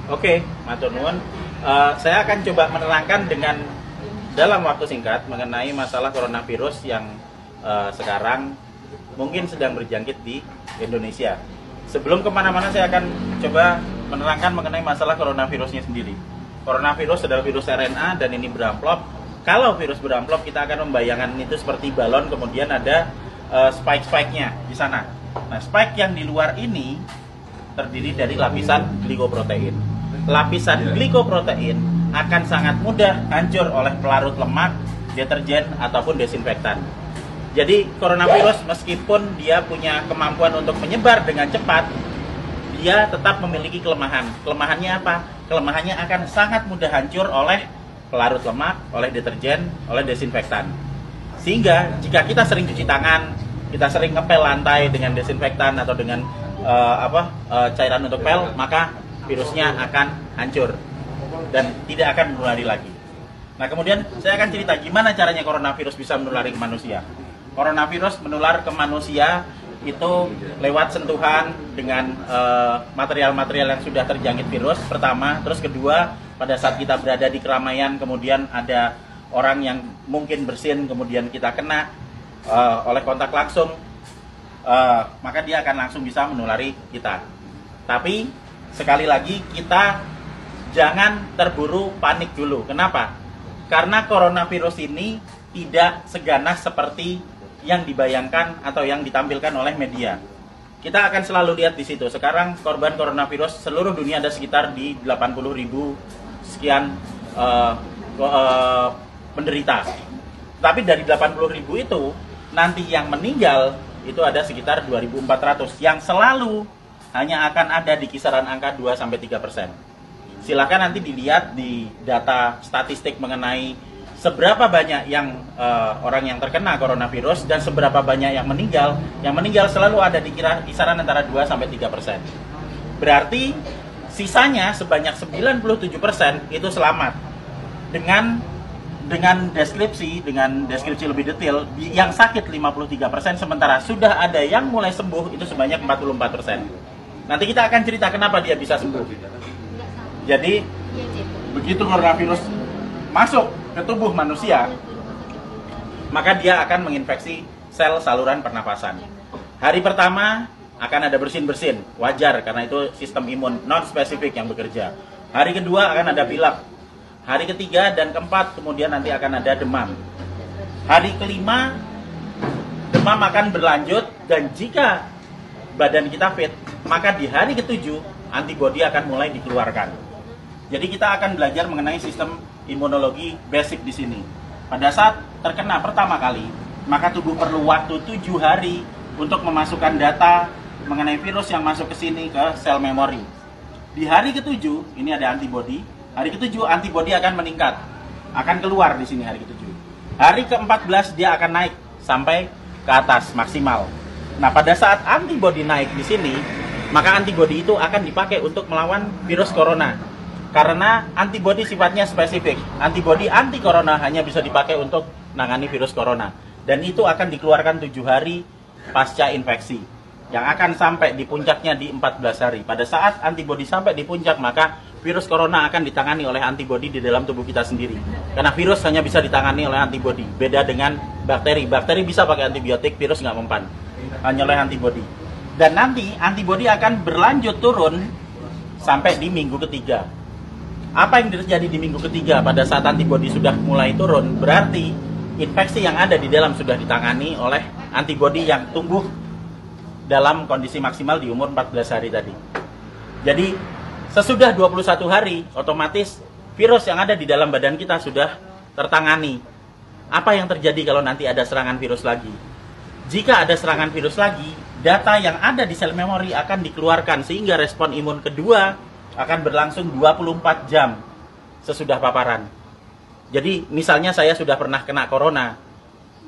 Oke, matur nuwun. Saya akan coba menerangkan dengan dalam waktu singkat mengenai masalah coronavirus yang sekarang mungkin sedang berjangkit di Indonesia. Sebelum kemana-mana saya akan coba menerangkan mengenai masalah coronavirusnya sendiri. Coronavirus adalah virus RNA dan ini beramplop. Kalau virus beramplop kita akan membayangkan itu seperti balon, kemudian ada spike-spike-nya di sana. Nah, spike yang di luar ini terdiri dari lapisan glikoprotein. Lapisan glikoprotein akan sangat mudah hancur oleh pelarut lemak, deterjen, ataupun desinfektan. Jadi coronavirus meskipun dia punya kemampuan untuk menyebar dengan cepat, dia tetap memiliki kelemahan. Kelemahannya apa? Kelemahannya akan sangat mudah hancur oleh pelarut lemak, oleh deterjen, oleh desinfektan. Sehingga jika kita sering cuci tangan, kita sering ngepel lantai dengan desinfektan atau dengan cairan untuk pel, maka virusnya akan hancur dan tidak akan menulari lagi. Nah, kemudian saya akan cerita gimana caranya coronavirus bisa menulari ke manusia. Coronavirus menular ke manusia itu lewat sentuhan dengan material-material yang sudah terjangkit virus pertama, terus kedua pada saat kita berada di keramaian, kemudian ada orang yang mungkin bersin, kemudian kita kena oleh kontak langsung, maka dia akan langsung bisa menulari kita. Tapi sekali lagi kita jangan terburu panik dulu. Kenapa? Karena coronavirus ini tidak seganas seperti yang dibayangkan atau yang ditampilkan oleh media. Kita akan selalu lihat di situ. Sekarang korban coronavirus seluruh dunia ada sekitar di 80.000 sekian penderita. Tapi dari 80.000 itu nanti yang meninggal itu ada sekitar 2.400 yang selalu hanya akan ada di kisaran angka 2-3%. Silakan nanti dilihat di data statistik mengenai seberapa banyak yang orang yang terkena coronavirus dan seberapa banyak yang meninggal. Yang meninggal selalu ada di kisaran antara 2-3%. Berarti sisanya sebanyak 97% itu selamat. Dengan deskripsi lebih detail, yang sakit 53%, sementara sudah ada yang mulai sembuh itu sebanyak 44%. Nanti kita akan cerita kenapa dia bisa sembuh. Jadi, begitu coronavirus masuk ke tubuh manusia, maka dia akan menginfeksi sel saluran pernapasan. Hari pertama akan ada bersin-bersin, wajar karena itu sistem imun non-spesifik yang bekerja. Hari kedua akan ada pilek. Hari ketiga dan keempat kemudian nanti akan ada demam. Hari kelima demam akan berlanjut dan jika badan kita fit, maka di hari ketujuh antibodi akan mulai dikeluarkan. Jadi kita akan belajar mengenai sistem imunologi basic di sini. Pada saat terkena pertama kali, maka tubuh perlu waktu 7 hari untuk memasukkan data mengenai virus yang masuk ke sini ke sel memori. Di hari ketujuh ini ada antibodi. Hari ketujuh antibodi akan meningkat, akan keluar di sini hari ketujuh. Hari ke-14 dia akan naik sampai ke atas maksimal. Nah, pada saat antibodi naik di sini, maka antibodi itu akan dipakai untuk melawan virus corona. Karena antibodi sifatnya spesifik. Antibodi anti corona hanya bisa dipakai untuk menangani virus corona. Dan itu akan dikeluarkan 7 hari pasca infeksi. Yang akan sampai di puncaknya di 14 hari. Pada saat antibodi sampai di puncak, maka virus corona akan ditangani oleh antibodi di dalam tubuh kita sendiri. Karena virus hanya bisa ditangani oleh antibodi. Beda dengan bakteri. Bakteri bisa pakai antibiotik, virus nggak mempan. Hanya oleh antibodi. Dan nanti antibodi akan berlanjut turun sampai di minggu ketiga. Apa yang terjadi di minggu ketiga pada saat antibodi sudah mulai turun? Berarti infeksi yang ada di dalam sudah ditangani oleh antibodi yang tumbuh dalam kondisi maksimal di umur 14 hari tadi. Jadi sesudah 21 hari, otomatis virus yang ada di dalam badan kita sudah tertangani. Apa yang terjadi kalau nanti ada serangan virus lagi? Jika ada serangan virus lagi, data yang ada di sel memori akan dikeluarkan sehingga respon imun kedua akan berlangsung 24 jam sesudah paparan. Jadi misalnya saya sudah pernah kena corona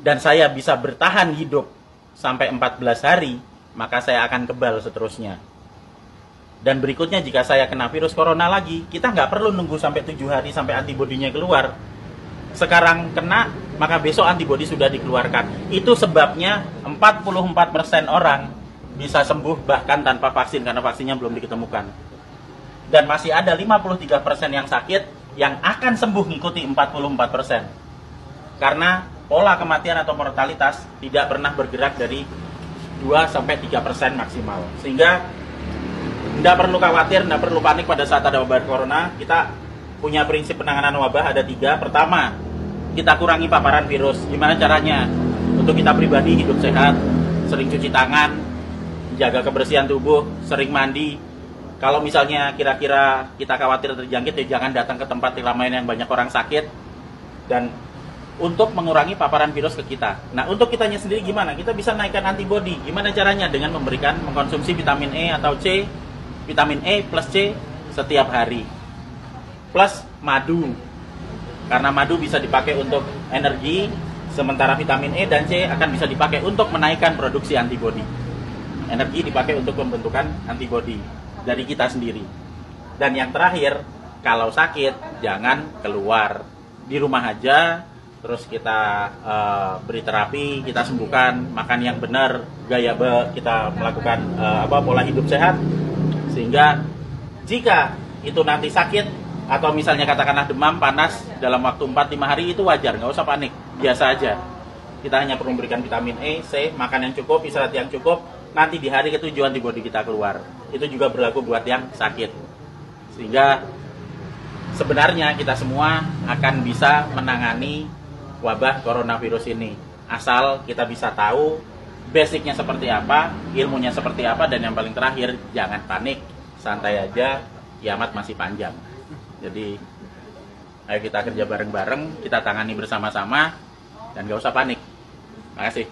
dan saya bisa bertahan hidup sampai 14 hari, maka saya akan kebal seterusnya. Dan berikutnya jika saya kena virus corona lagi, kita nggak perlu nunggu sampai 7 hari sampai antibodinya keluar. Sekarang kena, maka besok antibodi sudah dikeluarkan. Itu sebabnya 44% orang bisa sembuh bahkan tanpa vaksin karena vaksinnya belum diketemukan. dan masih ada 53% yang sakit yang akan sembuh ngikuti 44%. Karena pola kematian atau mortalitas tidak pernah bergerak dari 2-3% maksimal. Sehingga tidak perlu khawatir, tidak perlu panik pada saat ada wabah corona. Kita punya prinsip penanganan wabah ada 3. Pertama, kita kurangi paparan virus. Gimana caranya? Untuk kita pribadi hidup sehat, sering cuci tangan, jaga kebersihan tubuh, sering mandi. Kalau misalnya kira-kira kita khawatir terjangkit, ya jangan datang ke tempat keramaian yang banyak orang sakit. Dan untuk mengurangi paparan virus ke kita. Nah, untuk kitanya sendiri gimana? Kita bisa naikkan antibodi. Gimana caranya? Dengan mengkonsumsi vitamin E atau C, vitamin E plus C setiap hari. Plus madu. Karena madu bisa dipakai untuk energi, sementara vitamin E dan C akan bisa dipakai untuk menaikkan produksi antibodi. Energi dipakai untuk pembentukan antibodi dari kita sendiri. Dan yang terakhir, kalau sakit jangan keluar, di rumah aja. Terus kita beri terapi, kita sembuhkan, makan yang benar, kita melakukan pola hidup sehat, sehingga jika itu nanti sakit atau misalnya katakanlah demam, panas dalam waktu 4-5 hari, itu wajar, nggak usah panik, biasa aja. Kita hanya perlu memberikan vitamin E, C, makan yang cukup, istirahat yang cukup. Nanti di hari ke-7 antibodi kita keluar. Itu juga berlaku buat yang sakit. Sehingga sebenarnya kita semua akan bisa menangani wabah coronavirus ini. Asal kita bisa tahu basicnya seperti apa, ilmunya seperti apa, dan yang paling terakhir, jangan panik. Santai aja, kiamat masih panjang. Jadi, ayo kita kerja bareng-bareng, kita tangani bersama-sama, dan gak usah panik. Terima kasih.